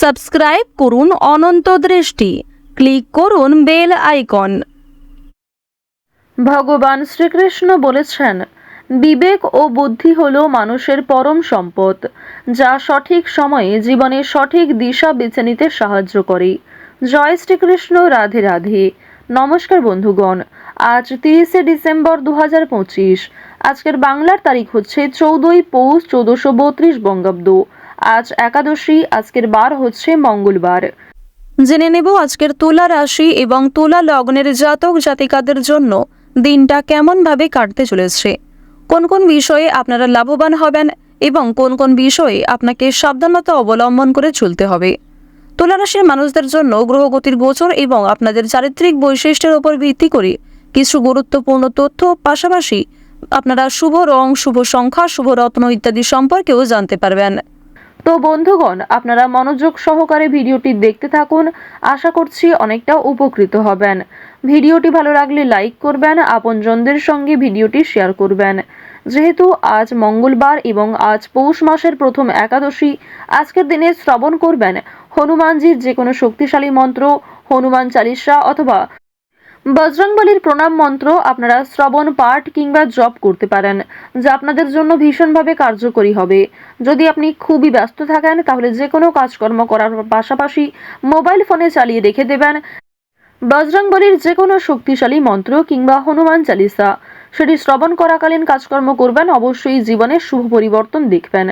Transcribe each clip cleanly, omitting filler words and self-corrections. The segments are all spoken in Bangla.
সাবস্ক্রাইব করুন অনন্ত দৃষ্টি, ক্লিক করুন বেল আইকন। ভগবান শ্রীকৃষ্ণ বলেছেন, বিবেক ও বুদ্ধি হলো মানুষের পরম সম্পদ, যা সঠিক সময়ে জীবনের সঠিক দিশা বেছে নিতে সাহায্য করে। জয় শ্রীকৃষ্ণ, রাধে রাধে। নমস্কার বন্ধুগণ, আজ 30শে ডিসেম্বর 2025। আজকের বাংলার তারিখ হচ্ছে 14ই পৌষ 1432 বঙ্গাব্দ। আজ একাদশী, আজকের বার হচ্ছে মঙ্গলবার। জেনে নেব আজকের তুলা রাশি এবং তুলা লগ্নের জাতক জাতিকাদের জন্য দিনটা কেমনভাবে কাটতে চলেছে, কোন কোন বিষয়ে আপনারা লাভবান হবেন এবং কোন কোন বিষয়ে আপনাকে সাবধানতা অবলম্বন করে চলতে হবে। তুলা রাশির মানুষদের জন্য গ্রহগতির গোচর এবং আপনাদের চারিত্রিক বৈশিষ্ট্যের উপর ভিত্তি করে কিছু গুরুত্বপূর্ণ তথ্য, পাশাপাশি আপনারা শুভ রং, শুভ সংখ্যা, শুভ রত্ন ইত্যাদি সম্পর্কেও জানতে পারবেন। তো বন্ধুগণ, আপনারা মনোযোগ সহকারে ভিডিওটি দেখতে থাকুন। আশা করছি অনেকটা উপকৃত হবেন। ভিডিওটি ভালো লাগলে লাইক করবেন, আপনজনদের সঙ্গে ভিডিওটি শেয়ার করবেন। যেহেতু আজ মঙ্গলবার এবং আজ পৌষ মাসের প্রথম একাদশী, আজকের দিনে শ্রবণ করবেন হনুমানজির যে কোনো শক্তিশালী মন্ত্র, হনুমান চালিসা অথবা বজরংবলীর প্রণাম মন্ত্র আপনারা শ্রবণ, পাঠ কিংবা জপ করতে পারেন, যা আপনাদের জন্য ভীষণভাবে কার্যকরী হবে। যদি আপনি খুবই ব্যস্ত থাকেন, তাহলে যে কোনো কাজকর্ম করার পাশাপাশি মোবাইল ফোনে চালিয়ে রেখে দেবেন বজরংবলীর যে কোনো শক্তিশালী মন্ত্র কিংবা হনুমান চালিসা। সেটি শ্রবণ করাকালীন কাজকর্ম করবেন, অবশ্যই জীবনে শুভ পরিবর্তন দেখবেন।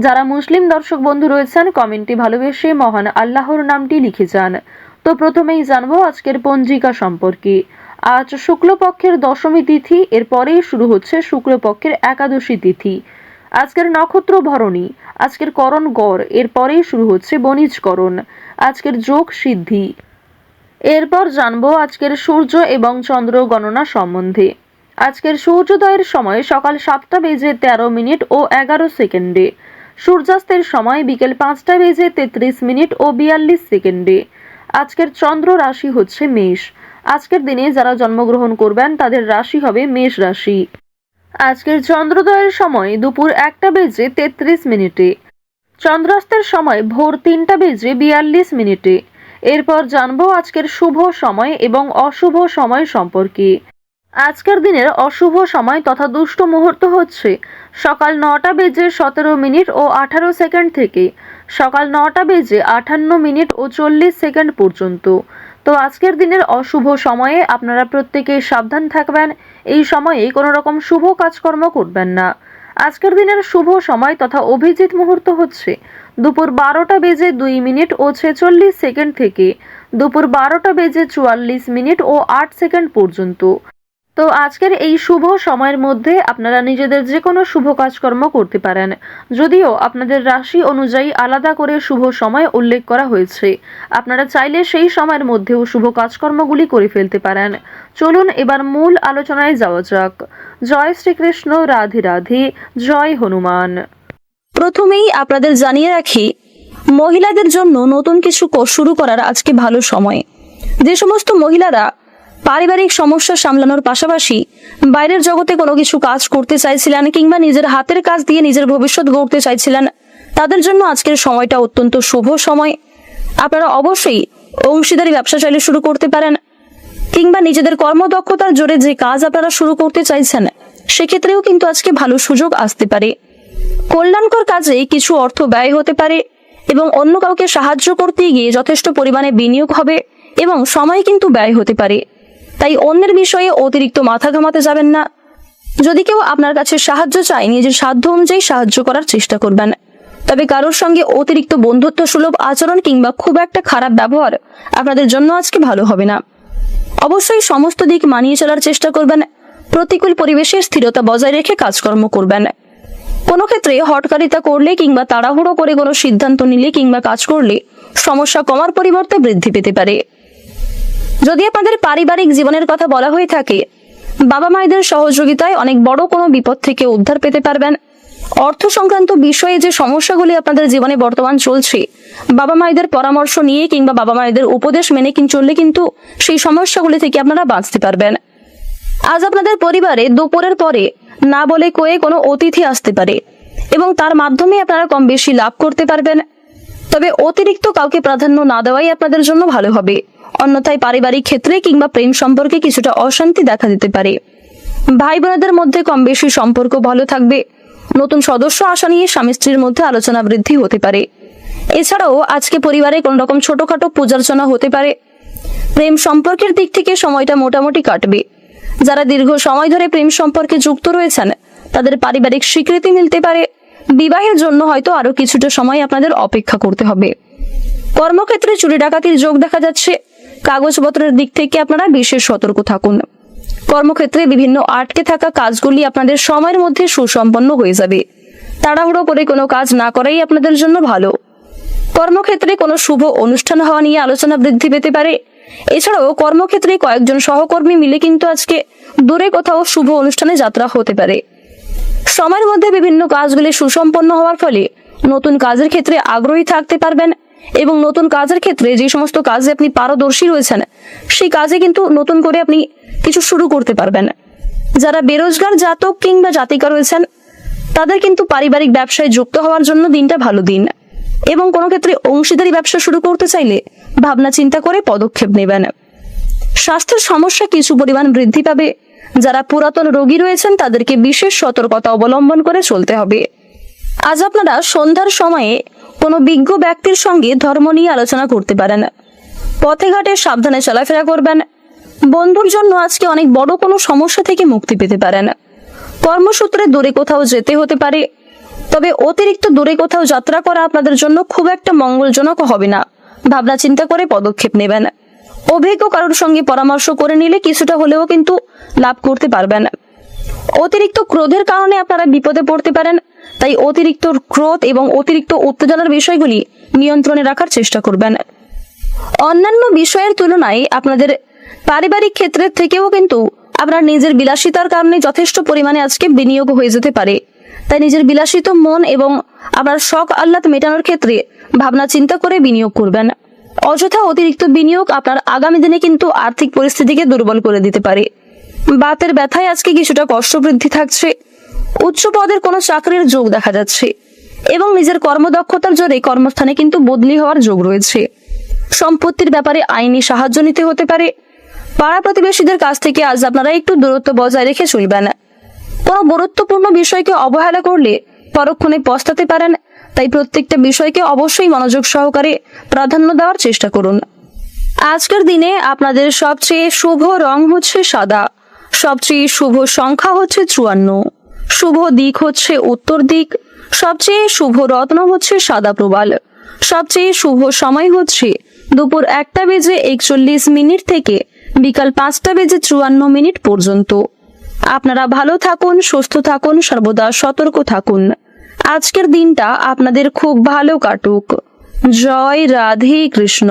যারা মুসলিম দর্শক বন্ধু রয়েছেন, কমেন্টে ভালোবেসে মহান আল্লাহর নামটি লিখে যান। তো প্রথমেই জানবো আজকের পঞ্জিকা সম্পর্কে। আজ শুক্লপক্ষের দশমী তিথি, এরপরেই শুরু হচ্ছে শুক্লপক্ষের একাদশী তিথি। আজকের নক্ষত্র ভরণী, আজকের করণ গড়, এরপরেই শুরু হচ্ছে বণিজকরণ। আজকের যোগ সিদ্ধি। এরপর জানবো আজকের সূর্য এবং চন্দ্র গণনা সম্বন্ধে। আজকের সূর্যোদয়ের সময় সকাল 7:13 ও 11 সেকেন্ডে, সূর্যাস্তের সময় বিকেল 5:33 ও 42 সেকেন্ডে। আজকের চন্দ্র রাশি হচ্ছে মেষ। আজকের দিনে যারা জন্মগ্রহণ করবেন তাদের রাশি হবে মেষ রাশি। আজকের চন্দ্রোদয়ের সময় দুপুর 1:33, চন্দ্রাস্তের সময় ভোর 3:42। এরপর জানবো আজকের শুভ সময় এবং অশুভ সময় সম্পর্কে। আজকের দিনের অশুভ সময় তথা দুষ্ট মুহূর্ত হচ্ছে সকাল 9:17 ও 18 সেকেন্ড থেকে সকাল 9:58 ও 40 সেকেন্ড পর্যন্ত। তো আজকের দিনের অশুভ সময়ে আপনারা প্রত্যেকে সাবধান থাকবেন। এই সময়ে কোনো রকম শুভ কাজকর্ম করবেন না। আজকের দিনের শুভ সময় তথা অভিজিৎ মুহূর্ত হচ্ছে দুপুর 12:02 ও 46 সেকেন্ড থেকে দুপুর 12:44 ও 8 সেকেন্ড পর্যন্ত। তো আজকের এই শুভ সময়ের মধ্যে আপনারা নিজেদের যে কোনো শুভ কাজকর্ম করতে পারেন, যদিও আপনাদের রাশি অনুযায়ী আলাদা করে শুভ সময় উল্লেখ করা হয়েছে। আপনারা চাইলে সেই সময়ের মধ্যেও শুভ কাজকর্মগুলি করে ফেলতে পারেন। চলুন এবার মূল আলোচনায় যাওয়া যাক। জয় শ্রীকৃষ্ণ, রাধে রাধে, জয় হনুমান। প্রথমেই আপনাদের জানিয়ে রাখি, মহিলাদের জন্য নতুন কিছু শুরু করার আজকে ভালো সময়। যে সমস্ত মহিলারা পারিবারিক সমস্যা সামলানোর পাশাপাশি বাইরের জগতে কোনো কিছু কাজ করতে চাইছিলেন কিংবা নিজের হাতের কাজ দিয়ে নিজের ভবিষ্যৎ গড়তে চাইছিলেন, তাদের জন্য আজকের সময়টা অত্যন্ত শুভ সময়। আপনারা অবশ্যই অংশীদারি ব্যবসা চাইলে শুরু করতে পারেন, কিংবা নিজেদের কর্মদক্ষতার জোরে যে কাজ আপনারা শুরু করতে চাইছেন সেক্ষেত্রেও কিন্তু আজকে ভালো সুযোগ আসতে পারে। কল্যাণকর কাজে কিছু অর্থ ব্যয় হতে পারে এবং অন্য কাউকে সাহায্য করতে গিয়ে যথেষ্ট পরিমাণে বিনিয়োগ হবে এবং সময় কিন্তু ব্যয় হতে পারে। তাই অন্যের বিষয়ে অতিরিক্ত মাথা ঘামাতে যাবেন না। যদি কেউ আপনার কাছে সাহায্য চায়, নিজের সাধ্য অনুযায়ী সাহায্য করার চেষ্টা করবেন। তবে কারোর সঙ্গে অতিরিক্ত বন্ধুত্ব সুলভ আচরণ কিংবা খুব একটা খারাপ ব্যবহার আপনাদের জন্য আজকে ভালো হবে না। অবশ্যই সমস্ত দিক মানিয়ে চলার চেষ্টা করবেন। প্রতিকূল পরিবেশের স্থিরতা বজায় রেখে কাজকর্ম করবেন। কোনো ক্ষেত্রে হটকারিতা করলে কিংবা তাড়াহুড়ো করে কোনো সিদ্ধান্ত নিলে কিংবা কাজ করলে সমস্যা কমার পরিবর্তে বৃদ্ধি পেতে পারে। যদি আপনাদের পারিবারিক জীবনের কথা বলা হয়ে থাকে, বাবা মায়েদের সহযোগিতায় অনেক বড় কোনো বিপদ থেকে উদ্ধার পেতে পারবেন। অর্থ সংক্রান্ত বিষয়ে যে সমস্যাগুলি আপনাদের জীবনে বর্তমান চলছে, বাবা মায়েদের পরামর্শ নিয়ে কিংবা বাবা মায়েদের উপদেশ মেনে চললে কিন্তু সেই সমস্যাগুলি থেকে আপনারা বাঁচতে পারবেন। আজ আপনাদের পরিবারে দুপুরের পরে না বলে কয়ে কোনো অতিথি আসতে পারে এবং তার মাধ্যমে আপনারা কম বেশি লাভ করতে পারবেন। তবে অতিরিক্ত কাউকে প্রাধান্য না দেওয়াই আপনাদের জন্য ভালো হবে। অন্যথায় পারিবারিক ক্ষেত্রে কিংবা প্রেম সম্পর্কে কিছুটা অশান্তি দেখা দিতে পারে। ভাই বোনেদের মধ্যে কম বেশি সম্পর্ক ভালো থাকবে। নতুন সদস্য আসা নিয়ে স্বামী স্ত্রীর মধ্যে আলোচনা বৃদ্ধি হতে পারে। এছাড়াও আজকে পরিবারে কোন রকম ছোটখাটো পূজার্চনা হতে পারে। প্রেম সম্পর্কের দিক থেকে সময়টা মোটামুটি কাটবে। যারা দীর্ঘ সময় ধরে প্রেম সম্পর্কে যুক্ত রয়েছেন তাদের পারিবারিক স্বীকৃতি মিলতে পারে। বিবাহের জন্য হয়তো আরো কিছুটা সময় আপনাদের অপেক্ষা করতে হবে। কর্মক্ষেত্রে চুরি ডাকাতির যোগ দেখা যাচ্ছে। কাগজপত্রের দিক থেকে আপনারা বিশেষ সতর্ক থাকুন। কর্মক্ষেত্রে বিভিন্ন আটকে থাকা কাজগুলি আপনাদের সময়ের মধ্যে সুসম্পন্ন হয়ে যাবে। তাড়াহুড়ো করে কোনো কাজ না করাই আপনাদের জন্য ভালো। কর্মক্ষেত্রে কোনো শুভ অনুষ্ঠান হওয়া নিয়ে আলোচনা বৃদ্ধি পেতে পারে। এছাড়াও কর্মক্ষেত্রে কয়েকজন সহকর্মী মিলে কিন্তু আজকে দূরে কোথাও শুভ অনুষ্ঠানে যাত্রা হতে পারে। সময়ের মধ্যে বিভিন্ন কাজগুলি সুসম্পন্ন হওয়ার ফলে নতুন কাজের ক্ষেত্রে আগ্রহী থাকতে পারবেন এবং নতুন কাজের ক্ষেত্রে যে সমস্ত কাজে আপনি পারদর্শী রয়েছেন সেই কাজে কিন্তু নতুন করে আপনি কিছু শুরু করতে পারবেন। যারা বেরোজগার জাতক কিংবা জাতিকা রয়েছেন তাদের কিন্তু পারিবারিক ব্যবসায় যুক্ত হওয়ার জন্য দিনটা ভালো দিন এবং কোনো ক্ষেত্রে অংশীদারি ব্যবসা শুরু করতে চাইলে ভাবনা চিন্তা করে পদক্ষেপ নেবেন। স্বাস্থ্যের সমস্যা কিছু পরিমাণ বৃদ্ধি পাবে। যারা পুরাতন রোগী রয়েছেন তাদেরকে বিশেষ সতর্কতা অবলম্বন করে চলতে হবে। আজ আপনারা সন্ধ্যার সময়ে কোনো বিজ্ঞ ব্যক্তির সঙ্গে ধর্ম নিয়ে আলোচনা করতে পারেন। পথে ঘাটে সাবধানে চলাফেরা করবেন। বন্ধুর জন্য আজকে অনেক বড় কোনো সমস্যা থেকে মুক্তি পেতে পারেন। কর্মসূত্রে দূরে কোথাও যেতে হতে পারে। তবে অতিরিক্ত দূরে কোথাও যাত্রা করা আপনাদের জন্য খুব একটা মঙ্গলজনক হবে না। ভাবনা চিন্তা করে পদক্ষেপ নেবেন। অভিজ্ঞ কারোর সঙ্গে পরামর্শ করে নিলে কিছুটা হলেও কিন্তু লাভ করতে পারবেন। অতিরিক্ত ক্রোধের কারণে আপনারা বিপদে পড়তে পারেন। তাই অতিরিক্ত ক্রোধ এবং অতিরিক্ত উত্তেজনার বিষয়গুলি নিয়ন্ত্রণে রাখার চেষ্টা করবেন। অন্যান্য বিষয়ের তুলনায় আপনাদের পারিবারিক ক্ষেত্রের থেকেও কিন্তু আপনার নিজের বিলাসিতার কারণে যথেষ্ট পরিমাণে আজকে বিনিয়োগ হয়ে যেতে পারে। তাই নিজের বিলাসিত মন এবং আপনার শখ আহ্লাদ মেটানোর ক্ষেত্রে ভাবনা চিন্তা করে বিনিয়োগ করবেন। অযথা অতিরিক্ত বিনিয়োগ আপনার আগামী দিনে কিন্তু আর্থিক পরিস্থিতিকে দুর্বল করে দিতে পারে। বাতের ব্যথায় আজকে কিছুটা কষ্ট বৃদ্ধি থাকছে। উচ্চ পদের কোনো চাকরির যোগ দেখা যাচ্ছে এবং নিজের কর্মদক্ষতার জোরে কর্মস্থানে কিন্তু বদলি হওয়ার যোগ রয়েছে। সম্পত্তির ব্যাপারে আইনি সাহায্য নিতে হতে পারে। পাড়া প্রতিবেশীদের কাছ থেকে আজ আপনারা একটু দূরত্ব বজায় রেখে চলবেন। কোনো গুরুত্বপূর্ণ বিষয়কে অবহেলা করলে পরক্ষণে পস্তাতে পারেন। তাই প্রত্যেকটা বিষয়কে অবশ্যই মনোযোগ সহকারে প্রাধান্য দেওয়ার চেষ্টা করুন। আজকের দিনে আপনাদের সবচেয়ে শুভ রং হচ্ছে সাদা। সবচেয়ে শুভ সংখ্যা হচ্ছে 54। শুভ দিক হচ্ছে উত্তর দিক। সবচেয়ে শুভ রত্ন হচ্ছে সাদা প্রবাল। সবচেয়ে শুভ সময় হচ্ছে দুপুর 1:41 থেকে বিকাল 5:54 পর্যন্ত। আপনারা ভালো থাকুন, সুস্থ থাকুন, সর্বদা সতর্ক থাকুন। আজকের দিনটা আপনাদের খুব ভালো কাটুক। জয় রাধে কৃষ্ণ।